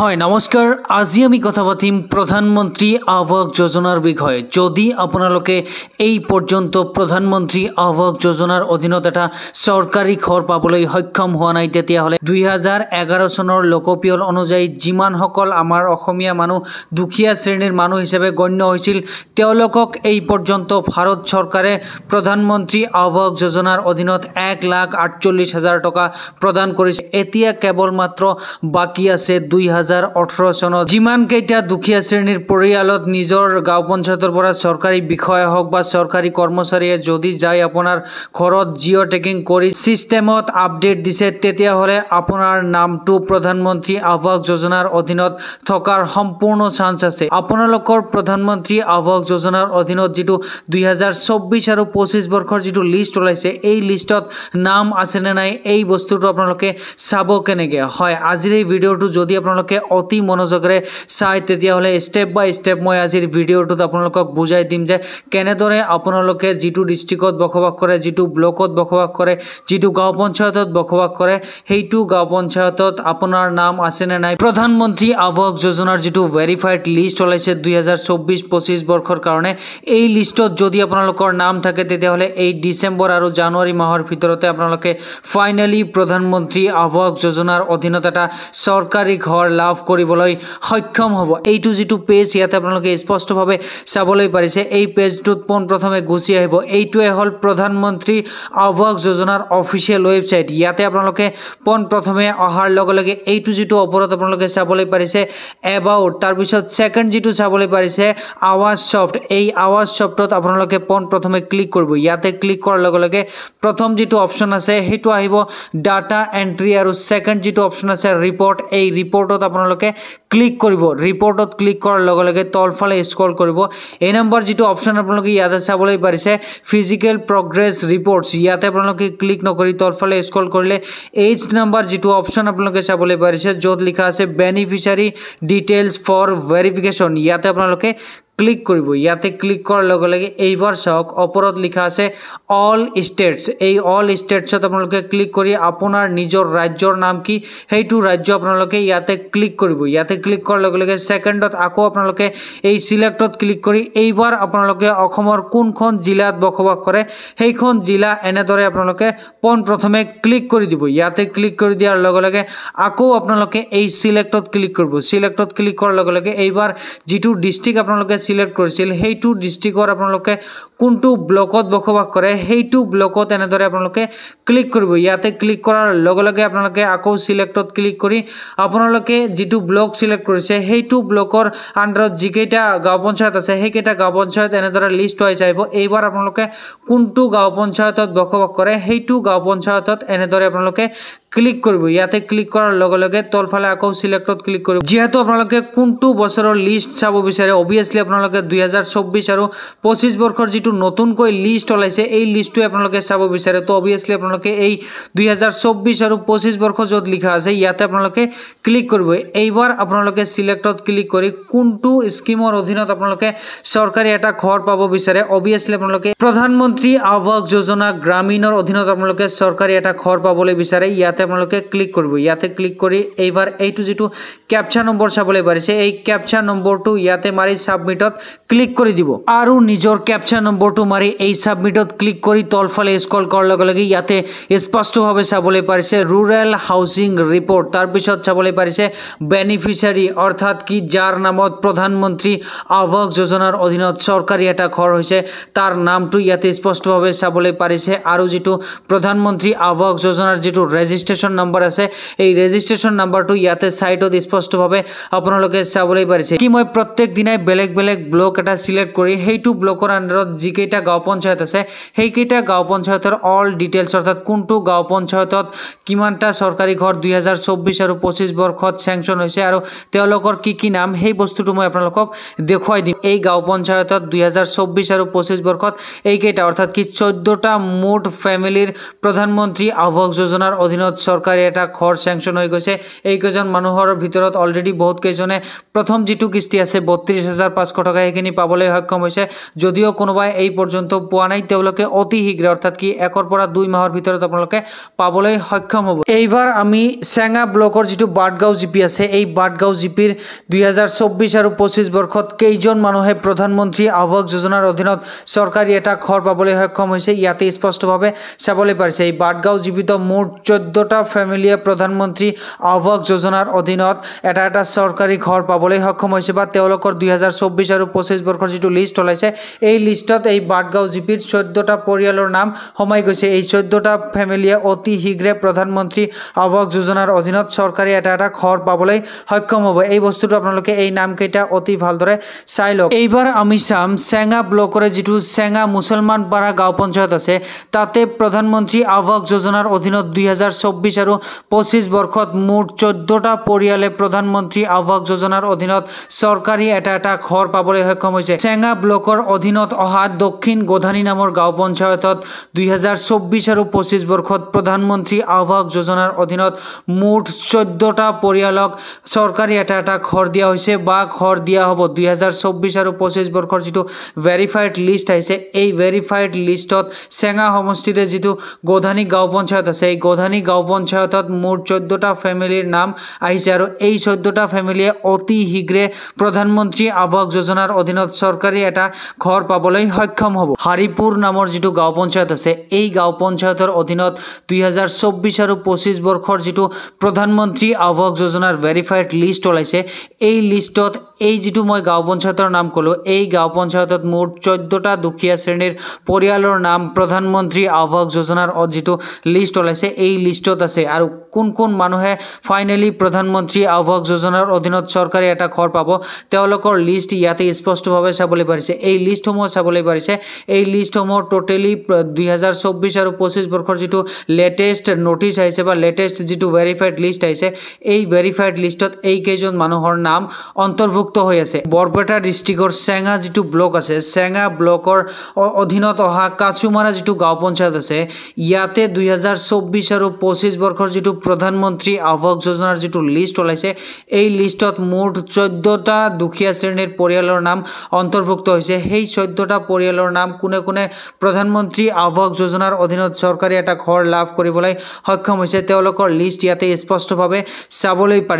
হয় নমস্কাৰ আজি আমি কথা পাতিম প্ৰধানমন্ত্ৰী আৱাস যোজনাৰ বিষয়ে যদি আপোনালোকে এই পৰ্যন্ত প্ৰধানমন্ত্ৰী আৱাস যোজনাৰ অধীনত এটা চৰকাৰী ঘৰ পাবলৈ সক্ষম হোৱা নাই তেতিয়াহলে 2011 চনৰ লোকপিয়ল অনুযায়ী যিমান সকল আমাৰ অসমীয়া মানুহ দুখীয়া শ্ৰেণীৰ মানুহ হিচাপে গণ্য হৈছিল তেওঁলোকক এই পৰ্যন্ত ভাৰত চৰকাৰে প্ৰধানমন্ত্ৰী আৱাস যোজনাৰ অধীনত 1,48,000 টকা প্ৰদান কৰিছে এতিয়া কেৱল মাত্ৰ বাকি আছে 2018 চনত যিমান কেইটা দুখীয়া শ্ৰেণীৰ পৰিয়ালত নিজৰ গাঁও পঞ্চায়তৰ পৰা চৰকাৰী বিষয়া হওক বা চৰকাৰী কৰ্মচাৰীয়ে যদি যায় আপোনাৰ ঘৰত জিঅ' টেকিং কৰি সিস্টেমত আপডেট দিছে তেতিয়াহলে আপোনাৰ নামটো প্ৰধানমন্ত্ৰী আৱাস যোজনাৰ অধীনত থকাৰ সম্পূৰ্ণ চান্স আছে আপোনালোকৰ প্ৰধানমন্ত্ৰী আৱাস যোজনাৰ অধীনত যেটো 2024 আৰু 25 বৰ্ষৰ যেটো লিষ্ট ওলাইছে এই লিষ্টত নাম আছে নে নাই এই বস্তুটো আপোনালোকে চাব কেনেকে হয় আজিৰ এই ভিডিওটো যদি আপোনালোকে অতি মনোযোগৰে চাই তেতিয়াহলে স্টেপ বাই স্টেপ মই আজিৰ ভিডিওটোত আপোনালোকক বুজাই দিম যে কেনেদৰে আপোনালোকে যেটো ডিস্ট্ৰিক্টত বসবাস কৰে যেটো ব্লকত বসবাস কৰে যেটো গাঁও পঞ্চায়তত বসবাস কৰে হেইটো গাঁও পঞ্চায়তত আপোনাৰ নাম আছে নে নাই প্ৰধানমন্ত্ৰী আৱাস যোজনাৰ যেটো ভেৰিফাইড লিষ্ট ওলাইছে 2024-25 বৰ্ষৰ কাৰণে এই লিষ্টত যদি আপোনালোকৰ নাম থাকে তেতিয়াহলে এই ডিসেম্বৰ আৰু জানুৱাৰী মাহৰ ভিতৰতে আপোনালোকে ফাইনালি প্ৰধানমন্ত্ৰী আৱাস যোজনাৰ অধীনত এটা চৰকাৰী ঘৰ লাভ কৰিবলৈ সক্ষম হ'ব এইটো যেটো পেজ ইয়াতে আপোনালোকে স্পষ্টভাৱে চাবলৈ পাৰিছে এই পেজটোত পোন প্ৰথমে গুছি আহিব এইটোৱে হল প্ৰধানমন্ত্ৰী আৱাস যোজনাৰ অফিচিয়েল ওয়েবসাইট ইয়াতে আপোনালোকে পোন প্ৰথমে অহাৰ লগে লগে এইটো যেটো ওপৰত আপোনালোকে চাবলৈ পাৰিছে এবাউট তাৰ পিছত সেকেন্ড যেটো চাবলৈ পাৰিছে আৱাজ সফট এই আৱাজ সফটত আপোনালোকে পোন প্ৰথমে ক্লিক কৰিব ইয়াতে ক্লিক কৰাৰ লগে লগে প্ৰথম যেটো অপচন আছে হেতু আহিব ডাটা এন্ট্ৰি আৰু সেকেন্ড যেটো অপচন আছে ৰিপোৰ্ট এই ৰিপোৰ্টত আপোনালোকে ক্লিক কৰিব ৰিপোৰ্টত ক্লিক কৰাৰ লগে লগে তলফালে স্ক্ৰল কৰিব এই নম্বৰ যেটো অপচন আপোনালোকে ইয়াতে চাবলৈ পাৰিছে ফিজিক্যাল প্ৰগ্ৰেছ ৰিপোৰ্টছ ইয়াতে আপোনালোকে ক্লিক নকৰি তলফালে স্ক্ৰল কৰিলে এইচ নম্বৰ যেটো অপচন আপোনালোকে চাবলৈ পাৰিছে যত লিখা আছে বেনিফিচিয়াৰী ডিটেইলছ ফৰ ভেৰিফিকেশন ইয়াতে আপোনালোকে ক্লিক কৰিব ইয়াতে ক্লিক কৰাৰ লগে লগে এইবাৰ চাওক ওপৰত লিখা আছে অল ষ্টেটস এই অল ষ্টেটছত আপোনালোকে ক্লিক কৰি আপোনাৰ নিজৰ ৰাজ্যৰ নাম কি হেইটো ৰাজ্য আপোনালোকে ইয়াতে ক্লিক কৰিব ইয়াতে ক্লিক কৰাৰ লগে লগে সেকেন্ডত আকৌ আপোনালোকে এই সিলেক্টত ক্লিক কৰি এইবাৰ আপোনালোকে অসমৰ কোনখন জিলাত বসবাস কৰে হেইখন জিলা এনেদৰে আপোনালোকে পোন প্ৰথমে ক্লিক কৰি দিব ইয়াতে ক্লিক কৰি দিয়াৰ লগে লগে আকৌ আপোনালোকে এই সিলেক্টত ক্লিক কৰিব সিলেক্টত ক্লিক কৰাৰ লগে লগে এইবাৰ যেটো ডিস্ট্ৰিক্ট আপোনালোকে সিলেক্ট কৰিছিল হেইটো ডিস্ট্ৰিক্টৰ আপোনালোকে কোনটো ব্লকত বসবাস কৰে হেইটো ব্লকত এনেদৰে আপোনালোকে ক্লিক কৰিব ইয়াতে ক্লিক কৰাৰ লগে লগে আপোনালোকে আকৌ সিলেক্টত ক্লিক কৰি আপোনালোকে যেটো ব্লক সিলেক্ট কৰিছে হেইটো ব্লকৰ আন্ডাৰত যিকেইটা গাঁও পঞ্চায়ত আছে হেইকেইটা গাঁও পঞ্চায়ত এনেদৰে লিষ্ট হৈ যাব এইবাৰ আপোনালোকে কোনটো গাঁও পঞ্চায়তত বসবাস কৰে হেইটো গাঁও পঞ্চায়তত এনেদৰে আপোনালোকে ক্লিক কৰিব ইয়াতে ক্লিক কৰাৰ লগে লগে তলফালে আকৌ সিলেক্টত ক্লিক কৰিব যেহেতু আপোনালোকে কোনটো বছৰৰ লিষ্ট চাব বিচাৰে অবিয়াসলি আপোনালোকে 2024 আৰু 25 বৰ্ষৰ যেটো নতুনকৈ লিষ্ট ওলাইছে এই লিষ্টটো আপোনালোকে চাব বিচাৰে তো অবিয়াসলি আপোনালোকে এই 2024 আৰু 25 বৰ্ষ যত লিখা আছে ইয়াতে আপোনালোকে ক্লিক কৰিব এইবাৰ আপোনালোকে সিলেক্টত ক্লিক কৰি কোনটো স্কিমৰ অধীনত আপোনালোকে চৰকাৰী এটা ঘৰ পাব বিচাৰে অবিয়াসলি আপোনালোকে প্ৰধানমন্ত্ৰী আৱাস যোজনা গ্ৰামীণৰ অধীনত আপোনালোকে চৰকাৰী এটা ঘৰ পাবলৈ বিচাৰে ইয়াতে আপোনালোকে ক্লিক কৰিব ইয়াতে ক্লিক কৰি এইবাৰ এইটো যেটো ক্যাপচা নম্বৰ চাবলৈ পাৰিছে এই ক্যাপচা নম্বৰটো ইয়াতে মাৰি সাবমিটত ক্লিক কৰি দিব আৰু নিজৰ ক্যাপচা নম্বৰটো মাৰি এই সাবমিটত ক্লিক কৰি তলফালে স্ক্ৰল কৰাৰ লগে লগে ইয়াতে স্পষ্টভাৱে চাবলৈ পাৰিছে ৰুৰাল হাউচিং ৰিপোৰ্ট তাৰ পিছত চাবলৈ পাৰিছে বেনিফিচিয়াৰী অৰ্থাৎ কি যাৰ নামত প্ৰধানমন্ত্ৰী আৱাস যোজনাৰ অধীনত চৰকাৰী এটা ঘৰ হৈছে তাৰ নামটো ইয়াতে স্পষ্টভাৱে চাবলৈ পাৰিছে আৰু যেটো প্ৰধানমন্ত্ৰী আৱাস যোজনাৰ যেটো ৰেজিষ্ট্ৰেচন নম্বৰ আছে এই ৰেজিষ্ট্ৰেচন নম্বৰটো ইয়াতে সাইটত স্পষ্টভাৱে আপোনালোকে চাবলৈ পাৰিছে কি মই প্ৰত্যেক দিনাই বেলেগ বেলেগ ব্লক এটা সিলেক্ট কৰি হেইটো ব্লকৰ আন্ডাৰত যিকেইটা গাঁও পঞ্চায়ত আছে হেইকেইটা গাঁও পঞ্চায়তৰ অল ডিটেইলছ অৰ্থাৎ কোনটো গাঁও পঞ্চায়তত কিমানটা চৰকাৰী ঘৰ 2024 আৰু 25 বৰ্ষত স্যাংচন হৈছে আৰু তেওঁলোকৰ কি নাম হেই বস্তুটো মই আপোনালোকক দেখুৱাই দিম এই গাঁও পঞ্চায়তত 2024 আৰু 25 বৰ্ষত এইকেইটা অৰ্থাৎ কি 14টা মুঠ ফ্যামিলিৰ প্ৰধানমন্ত্ৰী আৱাস যোজনাৰ অধীনত চৰকাৰী এটা ঘৰ চেংচন হৈ গৈছে। এইকেইজন মানুহৰ ভিতৰত অলৰেডি বহুত কেইজনে প্ৰথম যিটো কিস্তি আছে ৩২,৫০০ টকা সেইখিনি পাবলৈ সক্ষম হৈছে। যদিও কোনোবাই এই পৰ্যন্ত পোৱা নাই, তেওঁলোকে অতি শীঘ্ৰে অৰ্থাৎ কি 1 পৰা 2 মাহৰ ভিতৰত আপোনালোকে পাবলৈ সক্ষম হ'ব। এইবাৰ আমি চেঙা ব্লকৰ যিটো বাটগাঁও জিপি আছে, এই বাটগাঁও জিপিৰ 2024 আৰু 25 বৰ্ষত কেইজন মানুহে প্ৰধানমন্ত্ৰী আৱাস যোজনাৰ অধীনত চৰকাৰী এটা ঘৰ পাবলৈ সক্ষম হৈছে ইয়াতে স্পষ্টভাৱে চাবলৈ পাৰিছে। এই বাটগাঁও জিপিত মুঠ 14টা ফেমিলিয়ে প্ৰধানমন্ত্ৰী আৱাস যোজনাৰ অধীনত এটা চৰকাৰী ঘৰ পাবলৈ সক্ষম হৈছে বা তেওঁলোকৰ 2024 আৰু 25 বৰ্ষৰ যিটো লিষ্ট ওলাইছে, এই লিষ্টত এই বাটগাঁও জিপিৰ 14টা পৰিয়ালৰ নাম সোমাই গৈছে। এই 14টা ফেমিলিয়ে অতি শীঘ্ৰে প্ৰধানমন্ত্ৰী আৱাস যোজনাৰ অধীনত চৰকাৰী এটা ঘৰ পাবলৈ সক্ষম হ'ব। এই বস্তুটো আপোনালোকে এই নামকেইটা অতি ভালদৰে চাই লওক। এইবাৰ আমি চাম চেঙা ব্লকৰে যিটো চেঙা মুছলমান পাৰা গাঁও পঞ্চায়ত আছে, তাতে প্ৰধানমন্ত্ৰী আৱাস যোজনাৰ অধীনত 2024 আৰু 25 বৰ্ষত মুঠ 14টা পৰিয়ালে প্ৰধানমন্ত্ৰী আৱাস যোজনাৰ অধীনত চৰকাৰী এটা ঘৰ পাবলৈ সক্ষম হৈছে। চেঙা ব্লকৰ অধীনত অহা দক্ষিণ গোধানী নামৰ গাঁও পঞ্চায়তত 2024 আৰু 25 বৰ্ষত প্ৰধানমন্ত্ৰী আৱাস যোজনাৰ অধীনত মুঠ 14টা পৰিয়ালক চৰকাৰী এটা ঘৰ দিয়া হৈছে বা ঘৰ দিয়া হ'ব। 2024 আৰু 25 বৰ্ষৰ যিটো ভেৰিফাইড লিষ্ট আহিছে, এই ভেৰিফাইড লিষ্টত চেঙা সমষ্টিৰে যিটো গোধানী গাঁও পঞ্চায়ত আছে, এই গোধানী গাঁও পঞ্চায়তত মুঠ 14টা ফেমিলিৰ নাম আহিছে আৰু এই 14টা ফেমিলিয়ে অতি শীঘ্ৰে প্ৰধানমন্ত্ৰী আৱাস যোজনাৰ অধীনত চৰকাৰী এটা ঘৰ পাবলৈ সক্ষম হ'ব। হাৰিপুৰ নামৰ যিটো গাঁও পঞ্চায়ত আছে, এই গাঁও পঞ্চায়তৰ অধীনত 2024 আৰু 25 বৰ্ষৰ যিটো প্ৰধানমন্ত্ৰী আৱাস যোজনাৰ ভেৰিফাইড লিষ্ট ওলাইছে, এই লিষ্টত এই যিটো মই গাঁও পঞ্চায়তৰ নাম ক'লো, এই গাঁও পঞ্চায়তত মুঠ 14টা দুখীয়া শ্ৰেণীৰ পৰিয়ালৰ নাম প্ৰধানমন্ত্ৰী আৱাস যোজনাৰ যিটো লিষ্ট ওলাইছে, এই লিষ্টত আছে। আৰু কোন মানুহে ফাইনেলি প্ৰধানমন্ত্ৰী আৱাস যোজনাৰ অধীনত চৰকাৰী এটা ঘৰ পাব, তেওঁলোকৰ লিষ্ট ইয়াতে স্পষ্টভাৱে চাবলৈ পাৰিছে। এই লিষ্টসমূহ চাবলৈ পাৰিছে। এই লিষ্টসমূহ টোটেলি 2024 আৰু 25 বৰ্ষৰ যিটো লেটেষ্ট নোটিছ আহিছে বা লেটেষ্ট যিটো ভেৰিফাইড লিষ্ট আহিছে, এই ভেৰিফাইড লিষ্টত এই কেইজন মানুহৰ নাম অন্তৰ্ভুক্ত হৈ আছে। বৰপেটা ডিষ্ট্ৰিক্টৰ চেঙা যিটো ব্লক আছে, চেঙা ব্লকৰ অধীনত অহা কাছুমাৰা যিটো গাঁও পঞ্চায়ত আছে, ইয়াতে 2024 আৰু 25 বৰ্ষৰ যিটো প্ৰধানমন্ত্ৰী আৱাস যোজনাৰ যিটো লিষ্ট ওলাইছে, এই লিষ্টত মুঠ 14টা দুখীয়া শ্ৰেণীৰ পৰিয়ালৰ নাম অন্তৰ্ভুক্ত হৈছে। সেই 14টা পৰিয়ালৰ নাম কোনে প্ৰধানমন্ত্ৰী আৱাস যোজনাৰ অধীনত চৰকাৰী এটা ঘৰ লাভ কৰিবলৈ সক্ষম হৈছে, তেওঁলোকৰ লিষ্ট ইয়াতে স্পষ্টভাৱে চাবলৈ পাৰিছে।